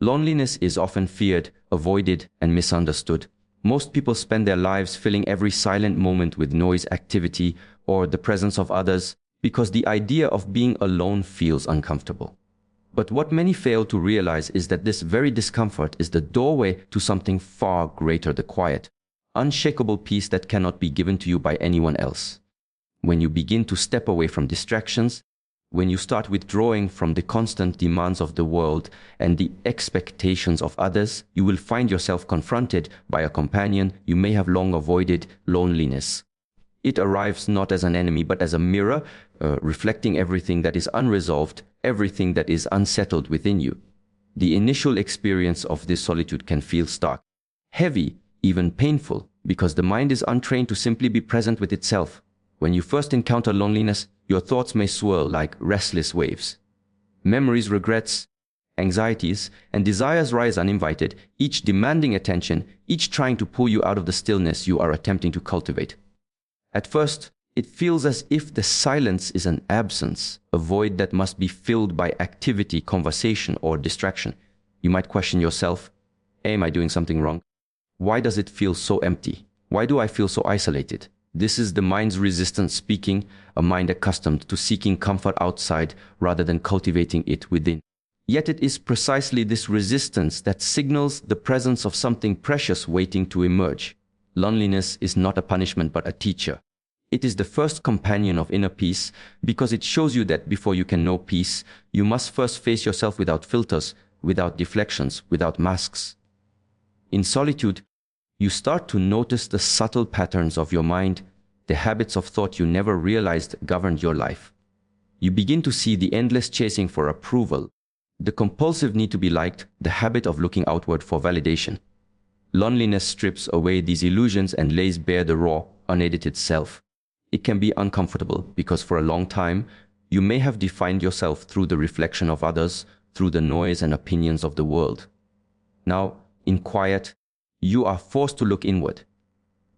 Loneliness is often feared, avoided, and misunderstood. Most people spend their lives filling every silent moment with noise, activity, or the presence of others because the idea of being alone feels uncomfortable. But what many fail to realize is that this very discomfort is the doorway to something far greater: the quiet, unshakable peace that cannot be given to you by anyone else. When you begin to step away from distractions, when you start withdrawing from the constant demands of the world and the expectations of others, you will find yourself confronted by a companion you may have long avoided: loneliness. It arrives not as an enemy, but as a mirror, reflecting everything that is unresolved, everything that is unsettled within you. The initial experience of this solitude can feel stark, heavy, even painful, because the mind is untrained to simply be present with itself. When you first encounter loneliness, your thoughts may swirl like restless waves. Memories, regrets, anxieties, and desires rise uninvited, each demanding attention, each trying to pull you out of the stillness you are attempting to cultivate. At first, it feels as if the silence is an absence, a void that must be filled by activity, conversation, or distraction. You might question yourself: am I doing something wrong? Why does it feel so empty? Why do I feel so isolated? This is the mind's resistance speaking, a mind accustomed to seeking comfort outside rather than cultivating it within. Yet it is precisely this resistance that signals the presence of something precious waiting to emerge. Loneliness is not a punishment but a teacher. It is the first companion of inner peace because it shows you that before you can know peace, you must first face yourself without filters, without deflections, without masks. In solitude, you start to notice the subtle patterns of your mind, the habits of thought you never realized governed your life. You begin to see the endless chasing for approval, the compulsive need to be liked, the habit of looking outward for validation. Loneliness strips away these illusions and lays bare the raw, unedited self. It can be uncomfortable because for a long time, you may have defined yourself through the reflection of others, through the noise and opinions of the world. Now, in quiet, you are forced to look inward.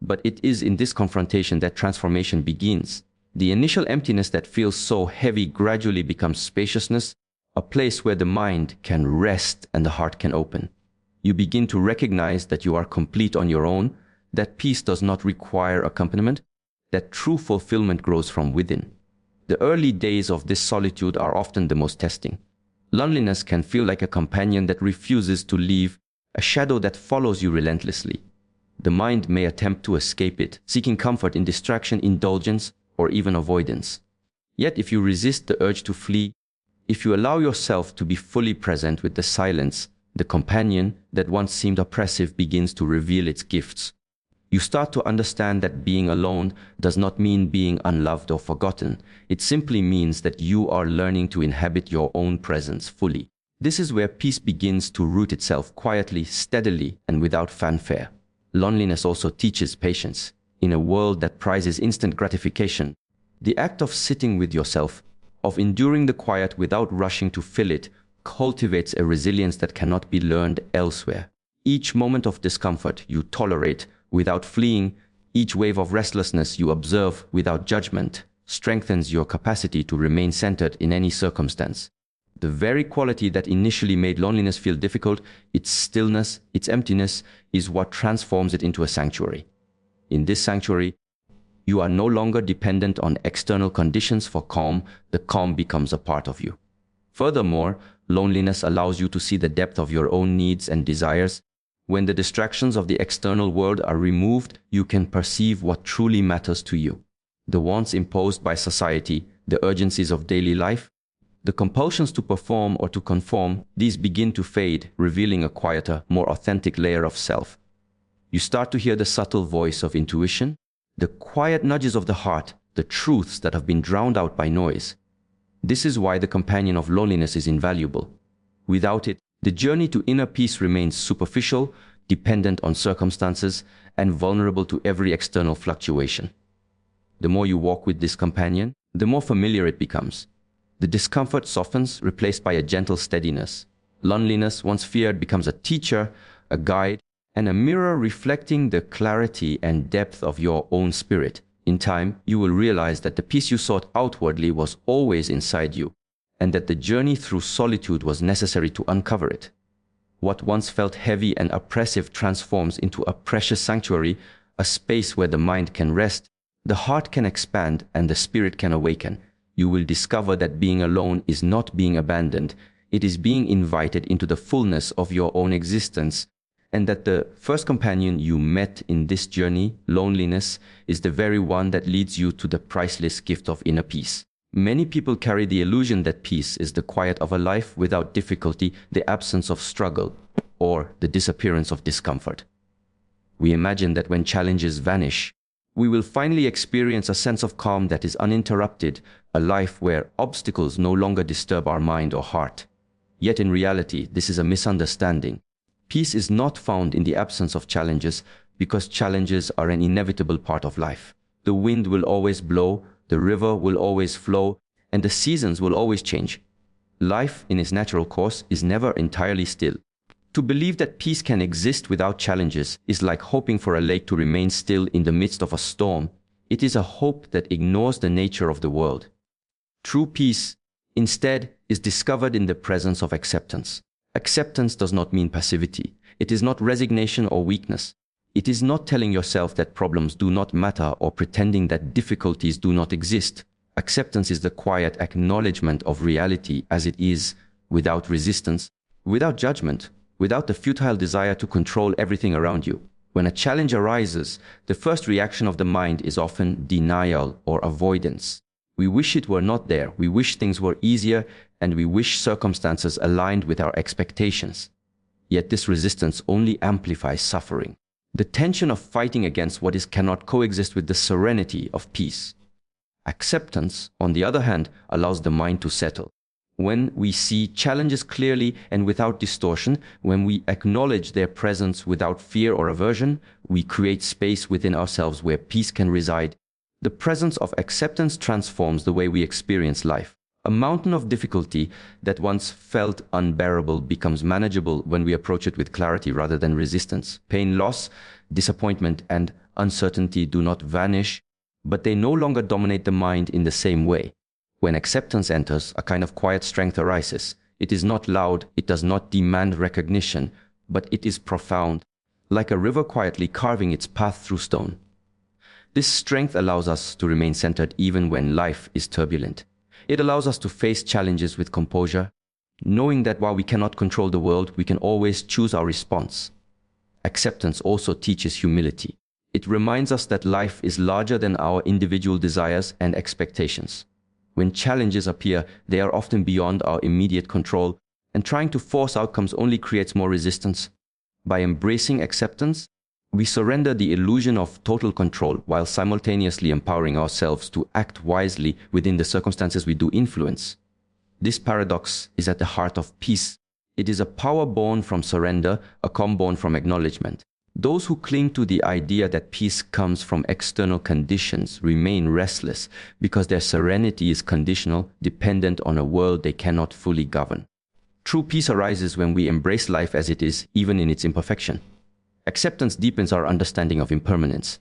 But it is in this confrontation that transformation begins. The initial emptiness that feels so heavy gradually becomes spaciousness, a place where the mind can rest and the heart can open. You begin to recognize that you are complete on your own, that peace does not require accompaniment, that true fulfillment grows from within. The early days of this solitude are often the most testing. Loneliness can feel like a companion that refuses to leave, a shadow that follows you relentlessly. The mind may attempt to escape it, seeking comfort in distraction, indulgence, or even avoidance. Yet if you resist the urge to flee, if you allow yourself to be fully present with the silence, the companion that once seemed oppressive begins to reveal its gifts. You start to understand that being alone does not mean being unloved or forgotten. It simply means that you are learning to inhabit your own presence fully. This is where peace begins to root itself quietly, steadily, and without fanfare. Loneliness also teaches patience. In a world that prizes instant gratification, the act of sitting with yourself, of enduring the quiet without rushing to fill it, cultivates a resilience that cannot be learned elsewhere. Each moment of discomfort you tolerate without fleeing, each wave of restlessness you observe without judgment, strengthens your capacity to remain centered in any circumstance. The very quality that initially made loneliness feel difficult, its stillness, its emptiness, is what transforms it into a sanctuary. In this sanctuary, you are no longer dependent on external conditions for calm. The calm becomes a part of you. Furthermore, loneliness allows you to see the depth of your own needs and desires. When the distractions of the external world are removed, you can perceive what truly matters to you. The wants imposed by society, the urgencies of daily life, the compulsions to perform or to conform, these begin to fade, revealing a quieter, more authentic layer of self. You start to hear the subtle voice of intuition, the quiet nudges of the heart, the truths that have been drowned out by noise. This is why the companion of loneliness is invaluable. Without it, the journey to inner peace remains superficial, dependent on circumstances, and vulnerable to every external fluctuation. The more you walk with this companion, the more familiar it becomes. The discomfort softens, replaced by a gentle steadiness. Loneliness, once feared, becomes a teacher, a guide, and a mirror reflecting the clarity and depth of your own spirit. In time, you will realize that the peace you sought outwardly was always inside you, and that the journey through solitude was necessary to uncover it. What once felt heavy and oppressive transforms into a precious sanctuary, a space where the mind can rest, the heart can expand, and the spirit can awaken. You will discover that being alone is not being abandoned. It is being invited into the fullness of your own existence, and that the first companion you met in this journey, loneliness, is the very one that leads you to the priceless gift of inner peace. Many people carry the illusion that peace is the quiet of a life without difficulty, the absence of struggle, or the disappearance of discomfort. We imagine that when challenges vanish, we will finally experience a sense of calm that is uninterrupted, a life where obstacles no longer disturb our mind or heart. Yet in reality, this is a misunderstanding. Peace is not found in the absence of challenges, because challenges are an inevitable part of life. The wind will always blow, the river will always flow, and the seasons will always change. Life, in its natural course, is never entirely still. To believe that peace can exist without challenges is like hoping for a lake to remain still in the midst of a storm. It is a hope that ignores the nature of the world. True peace, instead, is discovered in the presence of acceptance. Acceptance does not mean passivity. It is not resignation or weakness. It is not telling yourself that problems do not matter or pretending that difficulties do not exist. Acceptance is the quiet acknowledgement of reality as it is, without resistance, without judgment, without the futile desire to control everything around you. When a challenge arises, the first reaction of the mind is often denial or avoidance. We wish it were not there, we wish things were easier, and we wish circumstances aligned with our expectations. Yet this resistance only amplifies suffering. The tension of fighting against what is cannot coexist with the serenity of peace. Acceptance, on the other hand, allows the mind to settle. When we see challenges clearly and without distortion, when we acknowledge their presence without fear or aversion, we create space within ourselves where peace can reside. The presence of acceptance transforms the way we experience life. A mountain of difficulty that once felt unbearable becomes manageable when we approach it with clarity rather than resistance. Pain, loss, disappointment, and uncertainty do not vanish, but they no longer dominate the mind in the same way. When acceptance enters, a kind of quiet strength arises. It is not loud, it does not demand recognition, but it is profound, like a river quietly carving its path through stone. This strength allows us to remain centered even when life is turbulent. It allows us to face challenges with composure, knowing that while we cannot control the world, we can always choose our response. Acceptance also teaches humility. It reminds us that life is larger than our individual desires and expectations. When challenges appear, they are often beyond our immediate control, and trying to force outcomes only creates more resistance. By embracing acceptance, we surrender the illusion of total control while simultaneously empowering ourselves to act wisely within the circumstances we do influence. This paradox is at the heart of peace. It is a power born from surrender, a calm born from acknowledgement. Those who cling to the idea that peace comes from external conditions remain restless because their serenity is conditional, dependent on a world they cannot fully govern. True peace arises when we embrace life as it is, even in its imperfection. Acceptance deepens our understanding of impermanence.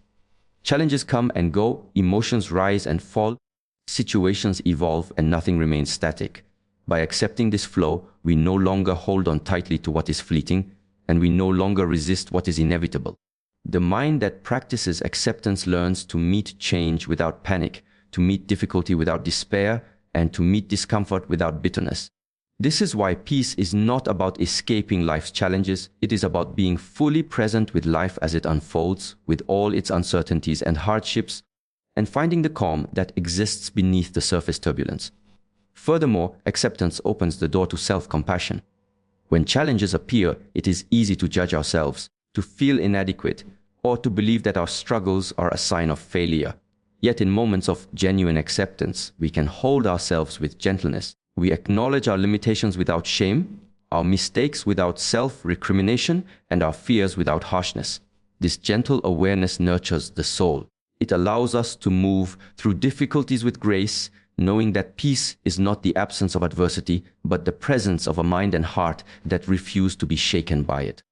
Challenges come and go, emotions rise and fall, situations evolve, and nothing remains static. By accepting this flow, we no longer hold on tightly to what is fleeting, and we no longer resist what is inevitable. The mind that practices acceptance learns to meet change without panic, to meet difficulty without despair, and to meet discomfort without bitterness. This is why peace is not about escaping life's challenges. It is about being fully present with life as it unfolds, with all its uncertainties and hardships, and finding the calm that exists beneath the surface turbulence. Furthermore, acceptance opens the door to self-compassion. When challenges appear, it is easy to judge ourselves, to feel inadequate, or to believe that our struggles are a sign of failure. Yet in moments of genuine acceptance, we can hold ourselves with gentleness. We acknowledge our limitations without shame, our mistakes without self-recrimination, and our fears without harshness. This gentle awareness nurtures the soul. It allows us to move through difficulties with grace, knowing that peace is not the absence of adversity, but the presence of a mind and heart that refuse to be shaken by it.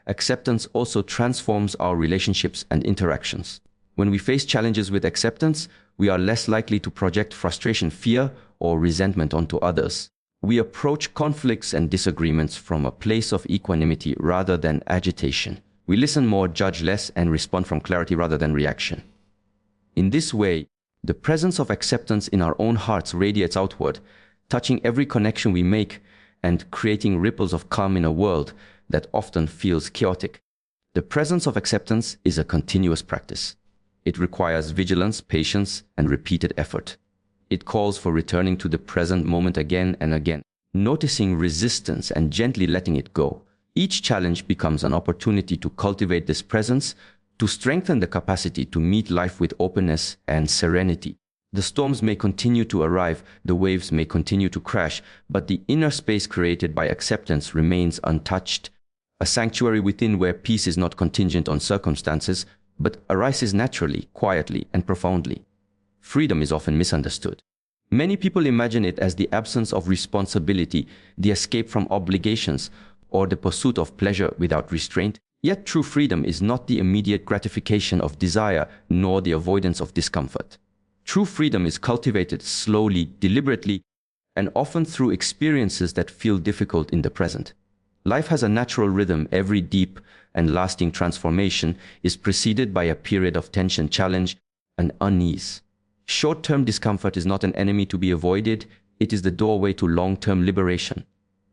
Acceptance also transforms our relationships and interactions. When we face challenges with acceptance, we are less likely to project frustration, fear, or resentment onto others. We approach conflicts and disagreements from a place of equanimity rather than agitation. We listen more, judge less, and respond from clarity rather than reaction. In this way, the presence of acceptance in our own hearts radiates outward, touching every connection we make and creating ripples of calm in a world that often feels chaotic. The presence of acceptance is a continuous practice. It requires vigilance, patience, and repeated effort. It calls for returning to the present moment again and again, noticing resistance and gently letting it go. Each challenge becomes an opportunity to cultivate this presence, to strengthen the capacity to meet life with openness and serenity. The storms may continue to arrive, the waves may continue to crash, but the inner space created by acceptance remains untouched, a sanctuary within where peace is not contingent on circumstances, but arises naturally, quietly, and profoundly. Freedom is often misunderstood. Many people imagine it as the absence of responsibility, the escape from obligations, or the pursuit of pleasure without restraint. Yet true freedom is not the immediate gratification of desire, nor the avoidance of discomfort. True freedom is cultivated slowly, deliberately, and often through experiences that feel difficult in the present. Life has a natural rhythm. Every deep and lasting transformation is preceded by a period of tension, challenge, and unease. Short-term discomfort is not an enemy to be avoided, it is the doorway to long-term liberation.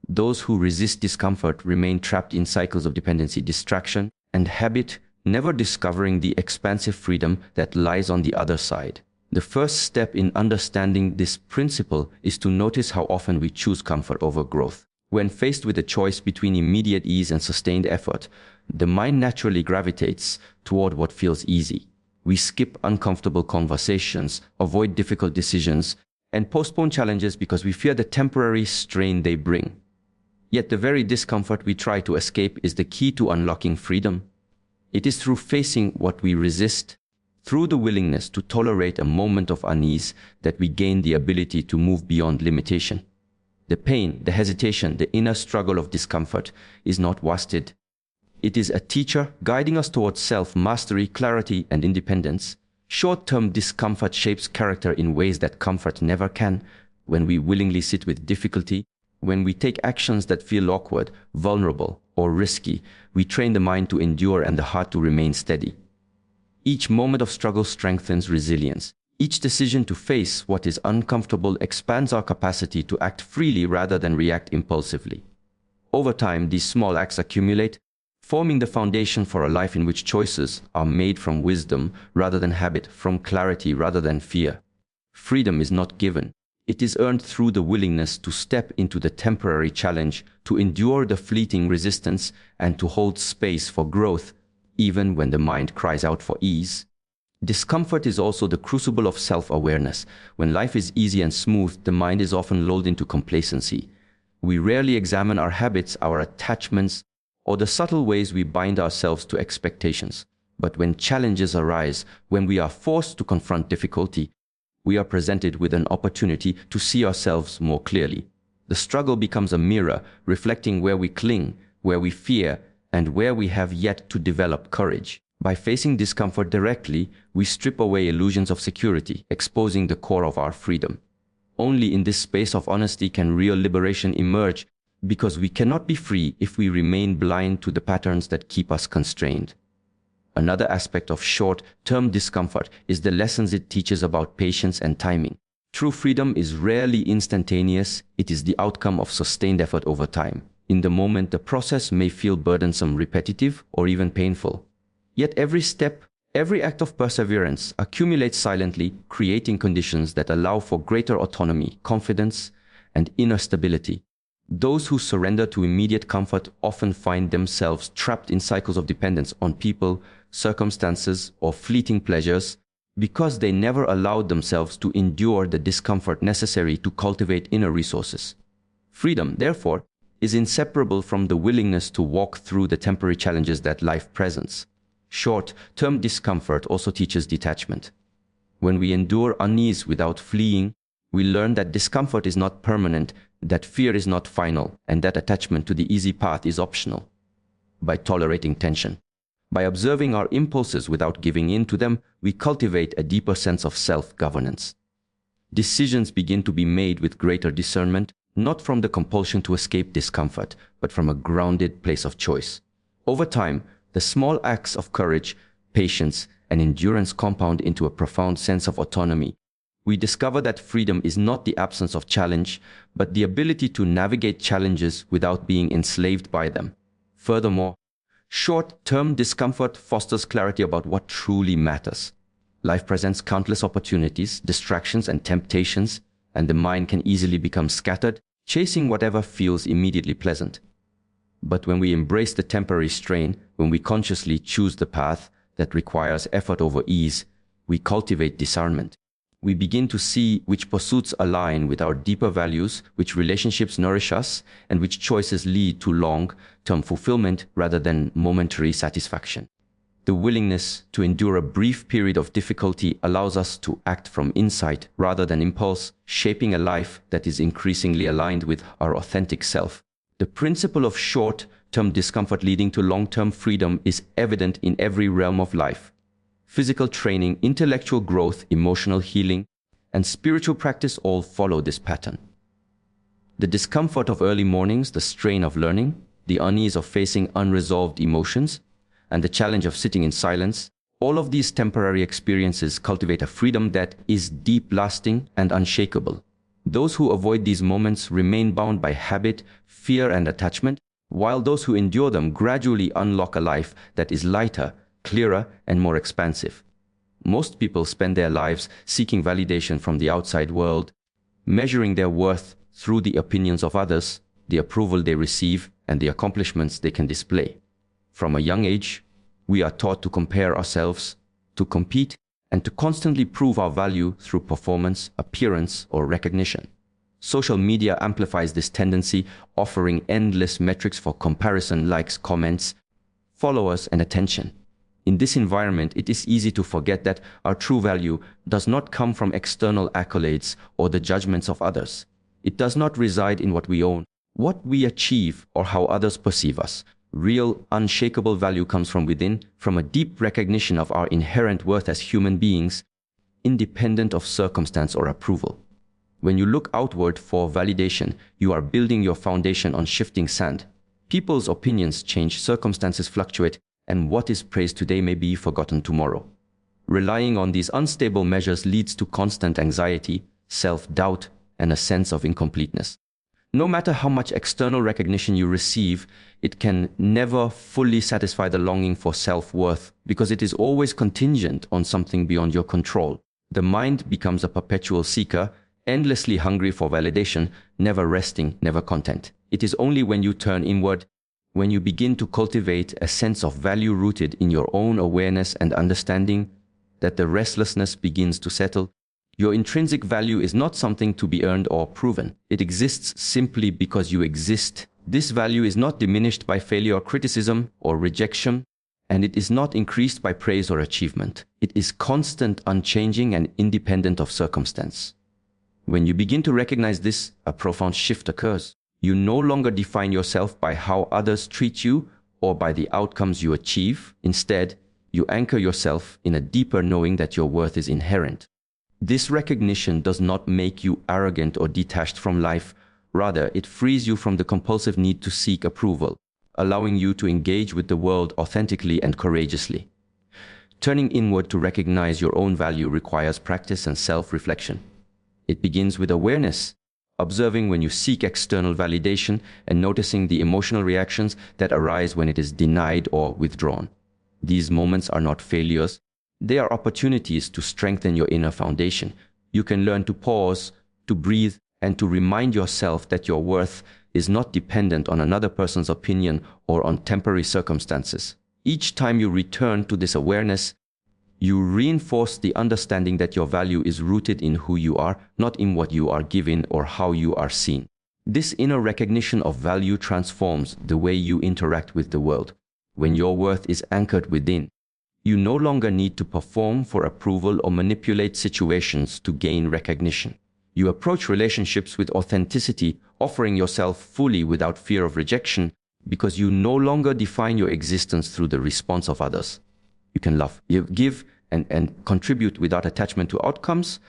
Those who resist discomfort remain trapped in cycles of dependency, distraction, and habit, never discovering the expansive freedom that lies on the other side. The first step in understanding this principle is to notice how often we choose comfort over growth. When faced with a choice between immediate ease and sustained effort, the mind naturally gravitates toward what feels easy. We skip uncomfortable conversations, avoid difficult decisions, and postpone challenges because we fear the temporary strain they bring. Yet the very discomfort we try to escape is the key to unlocking freedom. It is through facing what we resist, through the willingness to tolerate a moment of unease, that we gain the ability to move beyond limitation. The pain, the hesitation, the inner struggle of discomfort is not wasted. It is a teacher guiding us towards self-mastery, clarity, and independence. Short-term discomfort shapes character in ways that comfort never can. When we willingly sit with difficulty, when we take actions that feel awkward, vulnerable, or risky, we train the mind to endure and the heart to remain steady. Each moment of struggle strengthens resilience. Each decision to face what is uncomfortable expands our capacity to act freely rather than react impulsively. Over time, these small acts accumulate, forming the foundation for a life in which choices are made from wisdom rather than habit, from clarity rather than fear. Freedom is not given. It is earned through the willingness to step into the temporary challenge, to endure the fleeting resistance, and to hold space for growth, even when the mind cries out for ease. Discomfort is also the crucible of self-awareness. When life is easy and smooth, the mind is often lulled into complacency. We rarely examine our habits, our attachments, or the subtle ways we bind ourselves to expectations. But when challenges arise, when we are forced to confront difficulty, we are presented with an opportunity to see ourselves more clearly. The struggle becomes a mirror, reflecting where we cling, where we fear, and where we have yet to develop courage. By facing discomfort directly, we strip away illusions of security, exposing the core of our freedom. Only in this space of honesty can real liberation emerge, because we cannot be free if we remain blind to the patterns that keep us constrained. Another aspect of short-term discomfort is the lessons it teaches about patience and timing. True freedom is rarely instantaneous, it is the outcome of sustained effort over time. In the moment, the process may feel burdensome, repetitive, or even painful. Yet every step, every act of perseverance accumulates silently, creating conditions that allow for greater autonomy, confidence, and inner stability. Those who surrender to immediate comfort often find themselves trapped in cycles of dependence on people, circumstances, or fleeting pleasures, because they never allowed themselves to endure the discomfort necessary to cultivate inner resources. Freedom, therefore, is inseparable from the willingness to walk through the temporary challenges that life presents. Short-term discomfort also teaches detachment. When we endure unease without fleeing, we learn that discomfort is not permanent, that fear is not final, and that attachment to the easy path is optional. By tolerating tension, by observing our impulses without giving in to them, we cultivate a deeper sense of self-governance. Decisions begin to be made with greater discernment, not from the compulsion to escape discomfort, but from a grounded place of choice. Over time, the small acts of courage, patience, and endurance compound into a profound sense of autonomy. We discover that freedom is not the absence of challenge, but the ability to navigate challenges without being enslaved by them. Furthermore, short-term discomfort fosters clarity about what truly matters. Life presents countless opportunities, distractions, and temptations, and the mind can easily become scattered, chasing whatever feels immediately pleasant. But when we embrace the temporary strain, when we consciously choose the path that requires effort over ease, we cultivate discernment. We begin to see which pursuits align with our deeper values, which relationships nourish us, and which choices lead to long-term fulfillment rather than momentary satisfaction. The willingness to endure a brief period of difficulty allows us to act from insight rather than impulse, shaping a life that is increasingly aligned with our authentic self. The principle of short-term discomfort leading to long-term freedom is evident in every realm of life. Physical training, intellectual growth, emotional healing, and spiritual practice all follow this pattern. The discomfort of early mornings, the strain of learning, the unease of facing unresolved emotions, and the challenge of sitting in silence, all of these temporary experiences cultivate a freedom that is deep, lasting, and unshakable. Those who avoid these moments remain bound by habit, fear, and attachment, while those who endure them gradually unlock a life that is lighter, clearer, and more expansive. Most people spend their lives seeking validation from the outside world, measuring their worth through the opinions of others, the approval they receive, and the accomplishments they can display. From a young age, we are taught to compare ourselves, to compete, and to constantly prove our value through performance, appearance, or recognition. Social media amplifies this tendency, offering endless metrics for comparison, likes, comments, followers, and attention. In this environment, it is easy to forget that our true value does not come from external accolades or the judgments of others. It does not reside in what we own, what we achieve, or how others perceive us. Real, unshakable value comes from within, from a deep recognition of our inherent worth as human beings, independent of circumstance or approval. When you look outward for validation, you are building your foundation on shifting sand. People's opinions change, circumstances fluctuate, and what is praised today may be forgotten tomorrow. Relying on these unstable measures leads to constant anxiety, self-doubt, and a sense of incompleteness. No matter how much external recognition you receive, it can never fully satisfy the longing for self-worth because it is always contingent on something beyond your control. The mind becomes a perpetual seeker, endlessly hungry for validation, never resting, never content. It is only when you turn inward, when you begin to cultivate a sense of value rooted in your own awareness and understanding, that the restlessness begins to settle. Your intrinsic value is not something to be earned or proven. It exists simply because you exist. This value is not diminished by failure or criticism or rejection, and it is not increased by praise or achievement. It is constant, unchanging, and independent of circumstance. When you begin to recognize this, a profound shift occurs. You no longer define yourself by how others treat you or by the outcomes you achieve. Instead, you anchor yourself in a deeper knowing that your worth is inherent. This recognition does not make you arrogant or detached from life. Rather, it frees you from the compulsive need to seek approval, allowing you to engage with the world authentically and courageously. Turning inward to recognize your own value requires practice and self-reflection. It begins with awareness, observing when you seek external validation and noticing the emotional reactions that arise when it is denied or withdrawn. These moments are not failures. They are opportunities to strengthen your inner foundation. You can learn to pause, to breathe, and to remind yourself that your worth is not dependent on another person's opinion or on temporary circumstances. Each time you return to this awareness, you reinforce the understanding that your value is rooted in who you are, not in what you are given or how you are seen. This inner recognition of value transforms the way you interact with the world. When your worth is anchored within, you no longer need to perform for approval or manipulate situations to gain recognition. You approach relationships with authenticity, offering yourself fully without fear of rejection, because you no longer define your existence through the response of others. You can love, give, and contribute without attachment to outcomes,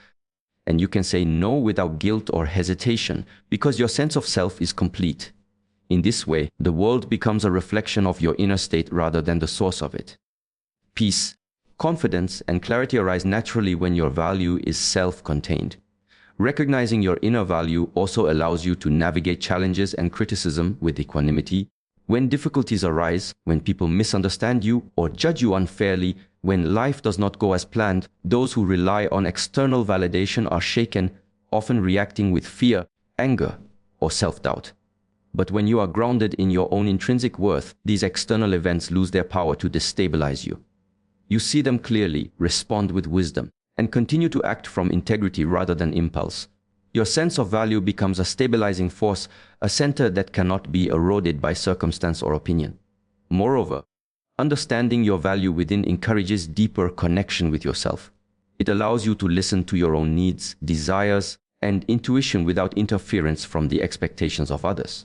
and you can say no without guilt or hesitation because your sense of self is complete. In this way, the world becomes a reflection of your inner state rather than the source of it. Peace, confidence, and clarity arise naturally when your value is self-contained. Recognizing your inner value also allows you to navigate challenges and criticism with equanimity. When difficulties arise, when people misunderstand you or judge you unfairly, when life does not go as planned, those who rely on external validation are shaken, often reacting with fear, anger, or self-doubt. But when you are grounded in your own intrinsic worth, these external events lose their power to destabilize you. You see them clearly, respond with wisdom, and continue to act from integrity rather than impulse. Your sense of value becomes a stabilizing force, a center that cannot be eroded by circumstance or opinion. Moreover, understanding your value within encourages deeper connection with yourself. It allows you to listen to your own needs, desires, and intuition without interference from the expectations of others.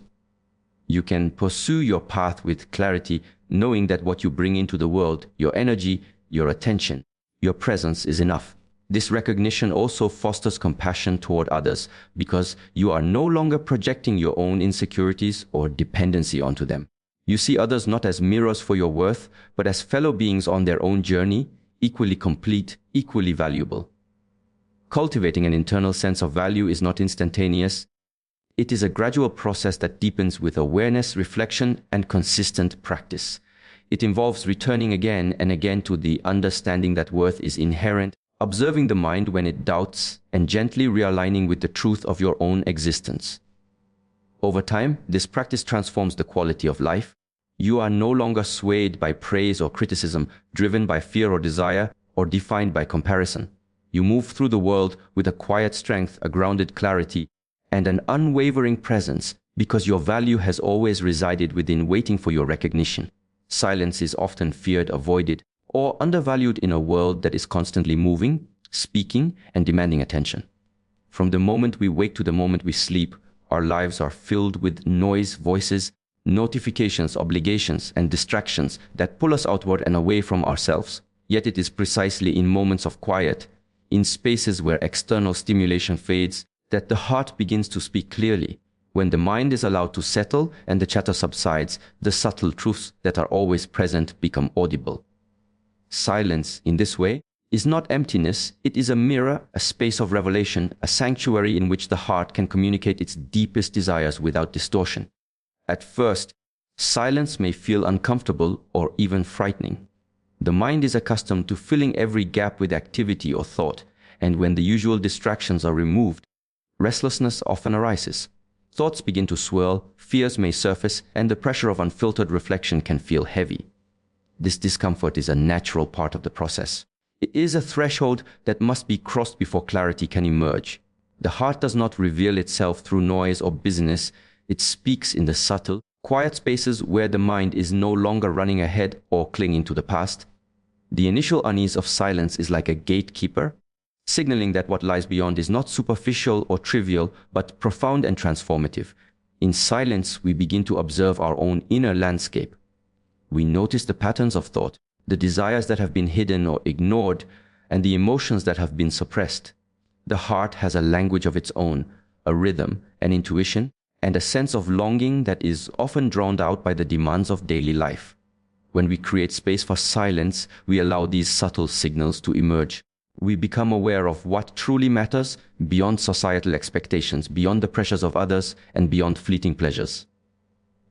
You can pursue your path with clarity, knowing that what you bring into the world, your energy, your attention, your presence is enough. This recognition also fosters compassion toward others because you are no longer projecting your own insecurities or dependency onto them. You see others not as mirrors for your worth, but as fellow beings on their own journey, equally complete, equally valuable. Cultivating an internal sense of value is not instantaneous. It is a gradual process that deepens with awareness, reflection, and consistent practice. It involves returning again and again to the understanding that worth is inherent, observing the mind when it doubts, and gently realigning with the truth of your own existence. Over time, this practice transforms the quality of life. You are no longer swayed by praise or criticism, driven by fear or desire, or defined by comparison. You move through the world with a quiet strength, a grounded clarity, and an unwavering presence because your value has always resided within, waiting for your recognition. Silence is often feared, avoided, or undervalued in a world that is constantly moving, speaking, and demanding attention. From the moment we wake to the moment we sleep, our lives are filled with noise, voices, notifications, obligations, and distractions that pull us outward and away from ourselves. Yet it is precisely in moments of quiet, in spaces where external stimulation fades, that the heart begins to speak clearly. When the mind is allowed to settle and the chatter subsides, the subtle truths that are always present become audible. Silence, in this way, is not emptiness. It is a mirror, a space of revelation, a sanctuary in which the heart can communicate its deepest desires without distortion. At first, silence may feel uncomfortable or even frightening. The mind is accustomed to filling every gap with activity or thought, and when the usual distractions are removed, restlessness often arises. Thoughts begin to swirl, fears may surface, and the pressure of unfiltered reflection can feel heavy. This discomfort is a natural part of the process. It is a threshold that must be crossed before clarity can emerge. The heart does not reveal itself through noise or busyness. It speaks in the subtle, quiet spaces where the mind is no longer running ahead or clinging to the past. The initial unease of silence is like a gatekeeper, signaling that what lies beyond is not superficial or trivial, but profound and transformative. In silence, we begin to observe our own inner landscape. We notice the patterns of thought, the desires that have been hidden or ignored, and the emotions that have been suppressed. The heart has a language of its own, a rhythm, an intuition, and a sense of longing that is often drowned out by the demands of daily life. When we create space for silence, we allow these subtle signals to emerge. We become aware of what truly matters beyond societal expectations, beyond the pressures of others, and beyond fleeting pleasures.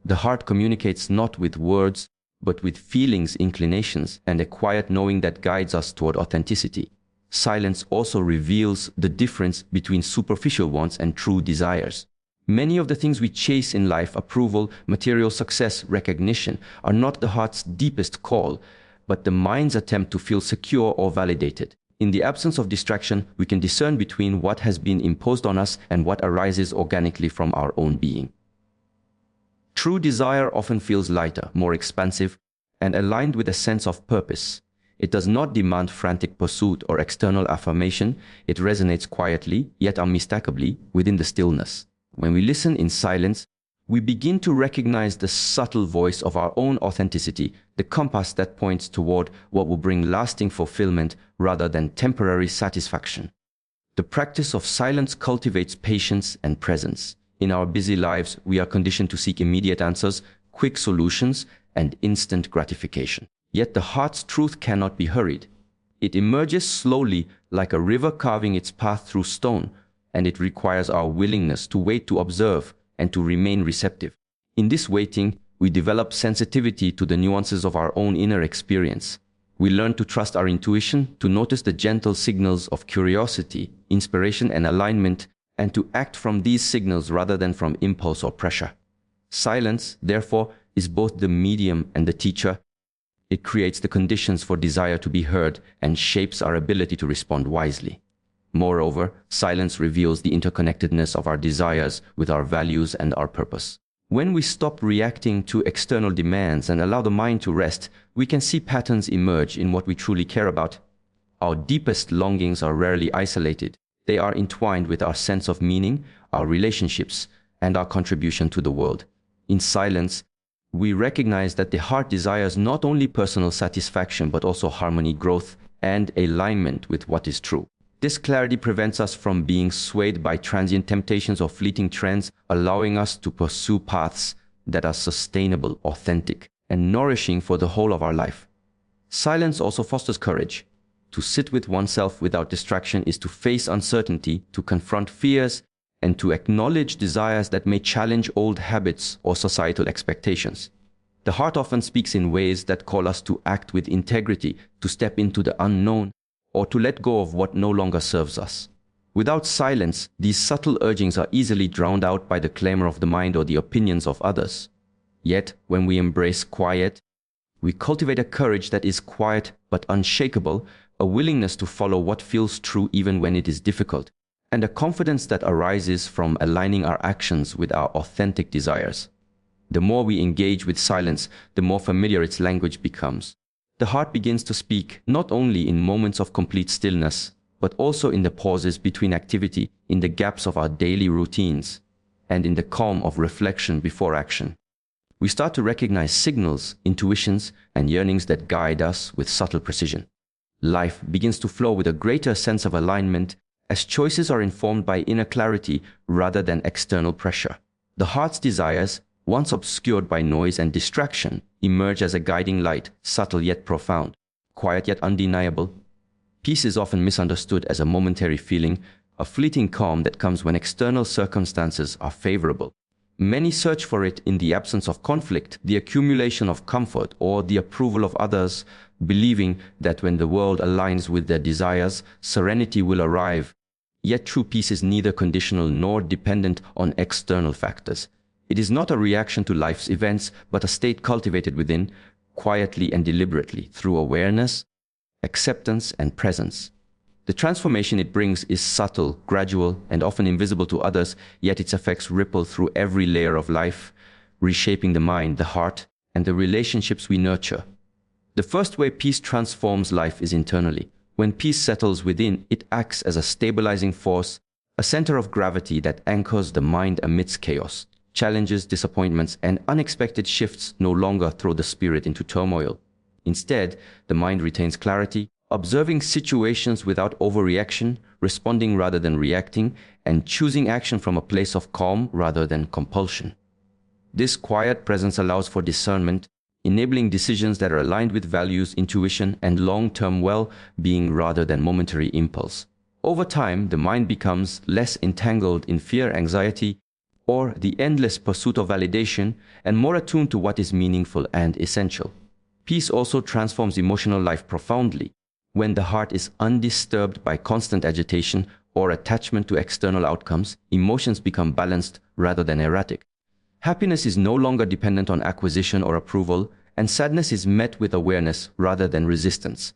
The heart communicates not with words, but with feelings, inclinations, and a quiet knowing that guides us toward authenticity. Silence also reveals the difference between superficial wants and true desires. Many of the things we chase in life, approval, material success, recognition, are not the heart's deepest call, but the mind's attempt to feel secure or validated. In the absence of distraction, we can discern between what has been imposed on us and what arises organically from our own being. True desire often feels lighter, more expansive, and aligned with a sense of purpose. It does not demand frantic pursuit or external affirmation. It resonates quietly, yet unmistakably, within the stillness. When we listen in silence, we begin to recognize the subtle voice of our own authenticity, the compass that points toward what will bring lasting fulfillment rather than temporary satisfaction. The practice of silence cultivates patience and presence. In our busy lives, we are conditioned to seek immediate answers, quick solutions, and instant gratification. Yet the heart's truth cannot be hurried. It emerges slowly like a river carving its path through stone, and it requires our willingness to wait, to observe, and to remain receptive. In this waiting, we develop sensitivity to the nuances of our own inner experience. We learn to trust our intuition, to notice the gentle signals of curiosity, inspiration, and alignment, and to act from these signals rather than from impulse or pressure. Silence, therefore, is both the medium and the teacher. It creates the conditions for desire to be heard and shapes our ability to respond wisely. Moreover, silence reveals the interconnectedness of our desires with our values and our purpose. When we stop reacting to external demands and allow the mind to rest, we can see patterns emerge in what we truly care about. Our deepest longings are rarely isolated. They are entwined with our sense of meaning, our relationships, and our contribution to the world. In silence, we recognize that the heart desires not only personal satisfaction but also harmony, growth, and alignment with what is true. This clarity prevents us from being swayed by transient temptations or fleeting trends, allowing us to pursue paths that are sustainable, authentic, and nourishing for the whole of our life. Silence also fosters courage. To sit with oneself without distraction is to face uncertainty, to confront fears, and to acknowledge desires that may challenge old habits or societal expectations. The heart often speaks in ways that call us to act with integrity, to step into the unknown, or to let go of what no longer serves us. Without silence, these subtle urgings are easily drowned out by the clamor of the mind or the opinions of others. Yet, when we embrace quiet, we cultivate a courage that is quiet but unshakable, a willingness to follow what feels true even when it is difficult, and a confidence that arises from aligning our actions with our authentic desires. The more we engage with silence, the more familiar its language becomes. The heart begins to speak not only in moments of complete stillness, but also in the pauses between activity, in the gaps of our daily routines, and in the calm of reflection before action. We start to recognize signals, intuitions, and yearnings that guide us with subtle precision. Life begins to flow with a greater sense of alignment as choices are informed by inner clarity rather than external pressure. The heart's desires, once obscured by noise and distraction, emerge as a guiding light, subtle yet profound, quiet yet undeniable. Peace is often misunderstood as a momentary feeling, a fleeting calm that comes when external circumstances are favorable. Many search for it in the absence of conflict, the accumulation of comfort, or the approval of others, believing that when the world aligns with their desires, serenity will arrive. Yet true peace is neither conditional nor dependent on external factors. It is not a reaction to life's events, but a state cultivated within, quietly and deliberately, through awareness, acceptance, and presence. The transformation it brings is subtle, gradual, and often invisible to others, yet its effects ripple through every layer of life, reshaping the mind, the heart, and the relationships we nurture. The first way peace transforms life is internally. When peace settles within, it acts as a stabilizing force, a center of gravity that anchors the mind amidst chaos. Challenges, disappointments, and unexpected shifts no longer throw the spirit into turmoil. Instead, the mind retains clarity, observing situations without overreaction, responding rather than reacting, and choosing action from a place of calm rather than compulsion. This quiet presence allows for discernment, enabling decisions that are aligned with values, intuition, and long-term well-being rather than momentary impulse. Over time, the mind becomes less entangled in fear, anxiety, or the endless pursuit of validation, and more attuned to what is meaningful and essential. Peace also transforms emotional life profoundly. When the heart is undisturbed by constant agitation or attachment to external outcomes, emotions become balanced rather than erratic. Happiness is no longer dependent on acquisition or approval, and sadness is met with awareness rather than resistance.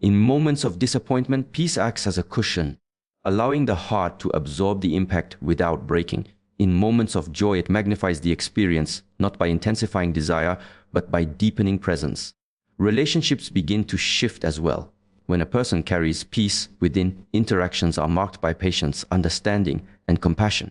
In moments of disappointment, peace acts as a cushion, allowing the heart to absorb the impact without breaking. In moments of joy, it magnifies the experience, not by intensifying desire, but by deepening presence. Relationships begin to shift as well. When a person carries peace within, interactions are marked by patience, understanding, and compassion.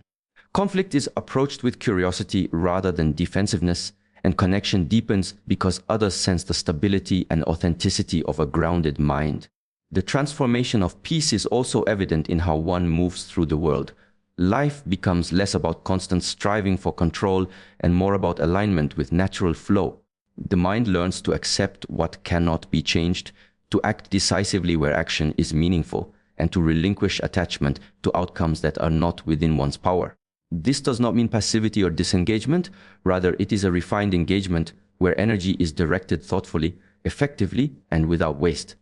Conflict is approached with curiosity rather than defensiveness, and connection deepens because others sense the stability and authenticity of a grounded mind. The transformation of peace is also evident in how one moves through the world. Life becomes less about constant striving for control and more about alignment with natural flow. The mind learns to accept what cannot be changed, to act decisively where action is meaningful, and to relinquish attachment to outcomes that are not within one's power. This does not mean passivity or disengagement, rather it is a refined engagement where energy is directed thoughtfully, effectively, and without waste.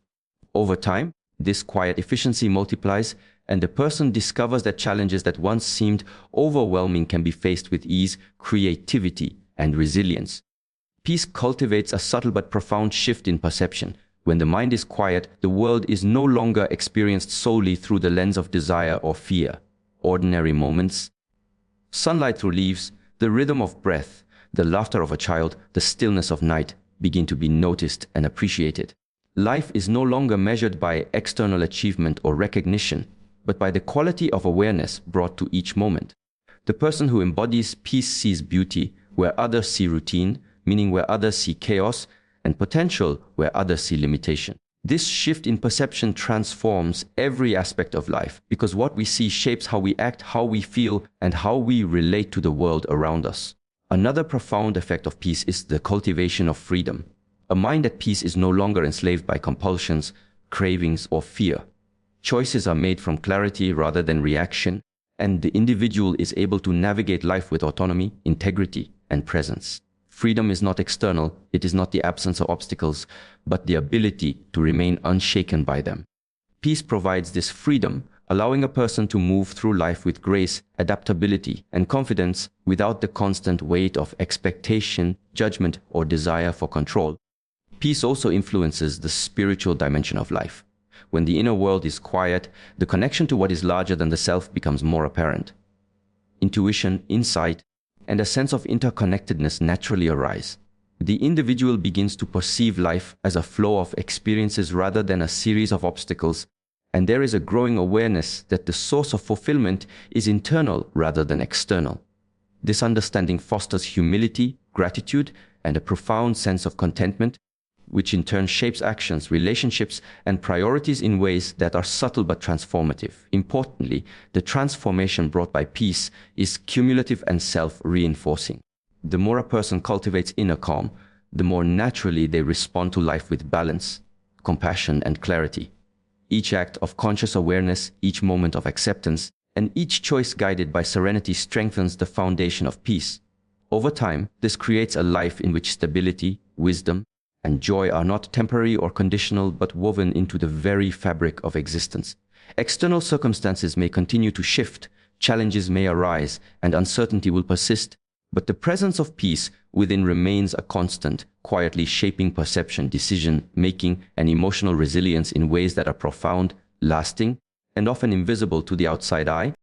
Over time, this quiet efficiency multiplies, and the person discovers that challenges that once seemed overwhelming can be faced with ease, creativity, and resilience. Peace cultivates a subtle but profound shift in perception. When the mind is quiet, the world is no longer experienced solely through the lens of desire or fear. Ordinary moments, sunlight through leaves, the rhythm of breath, the laughter of a child, the stillness of night begin to be noticed and appreciated. Life is no longer measured by external achievement or recognition, but by the quality of awareness brought to each moment. The person who embodies peace sees beauty where others see routine, meaning where others see chaos, and potential where others see limitation. This shift in perception transforms every aspect of life because what we see shapes how we act, how we feel, and how we relate to the world around us. Another profound effect of peace is the cultivation of freedom. A mind at peace is no longer enslaved by compulsions, cravings, or fear. Choices are made from clarity rather than reaction, and the individual is able to navigate life with autonomy, integrity, and presence. Freedom is not external, it is not the absence of obstacles, but the ability to remain unshaken by them. Peace provides this freedom, allowing a person to move through life with grace, adaptability, and confidence without the constant weight of expectation, judgment, or desire for control. Peace also influences the spiritual dimension of life. When the inner world is quiet, the connection to what is larger than the self becomes more apparent. Intuition, insight, and a sense of interconnectedness naturally arise. The individual begins to perceive life as a flow of experiences rather than a series of obstacles, and there is a growing awareness that the source of fulfillment is internal rather than external. This understanding fosters humility, gratitude, and a profound sense of contentment, which in turn shapes actions, relationships, and priorities in ways that are subtle but transformative. Importantly, the transformation brought by peace is cumulative and self-reinforcing. The more a person cultivates inner calm, the more naturally they respond to life with balance, compassion, and clarity. Each act of conscious awareness, each moment of acceptance, and each choice guided by serenity strengthens the foundation of peace. Over time, this creates a life in which stability, wisdom, and joy are not temporary or conditional but woven into the very fabric of existence. External circumstances may continue to shift, challenges may arise, and uncertainty will persist, but the presence of peace within remains a constant, quietly shaping perception, decision-making, and emotional resilience in ways that are profound, lasting, and often invisible to the outside eye.